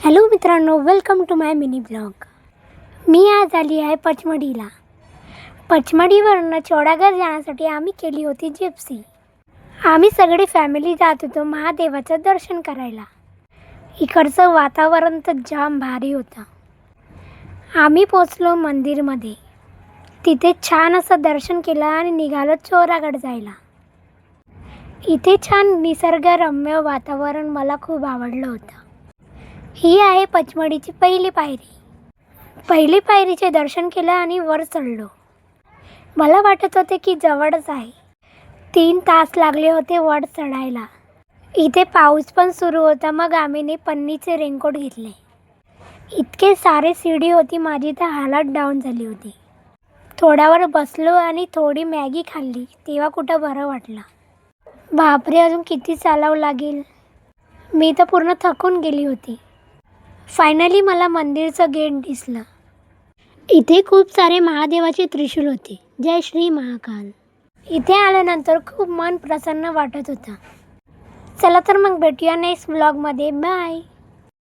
Hello मित्रांनो, welcome to my mini blog. मी आज आली आहे पचमढीला. पचमढीवरनं चौदागड जाण्यासाठी आम्ही केली होती जिप्सी. आम्ही सगळी फॅमिली जात होतो महादेवाचं दर्शन करायला. इकडचं वातावरण तर जाम भारी होतं. आम्ही पोचलो मंदिरमध्ये. तिथे छान असं दर्शन केलं आणि निघालो चौदागड जायला. इथे छान निसर्गरम्य वातावरण मला खूप आवडलं होतं. ही आहे पचमढीची पहिली पायरी. पहिली पायरीचे दर्शन केलं आणि वर चढलो. मला वाटत होते की जवळच आहे. 3 तास लागले होते वर चढायला. इथे पाऊस पण सुरू होता. मग आम्ही पन्नीचे रेनकोट घेतले. इतके सारे सीडी होती, माझी तर हालत डाऊन झाली होती. थोड्यावर बसलो आणि थोडी मॅगी खाल्ली, तेव्हा कुठं बरं वाटलं. बापरे, अजून किती चालावं लागेल. मी तर पूर्ण थकून गेली होती. फायनली मला मंदिरचं गेट दिसलं. इथे खूप सारे महादेवाचे त्रिशूल होते. जय श्री महाकाल. इथे आल्यानंतर खूप मन प्रसन्न वाटत होतं. चला तर मग भेटूया नेक्स्ट ब्लॉगमध्ये. बाय.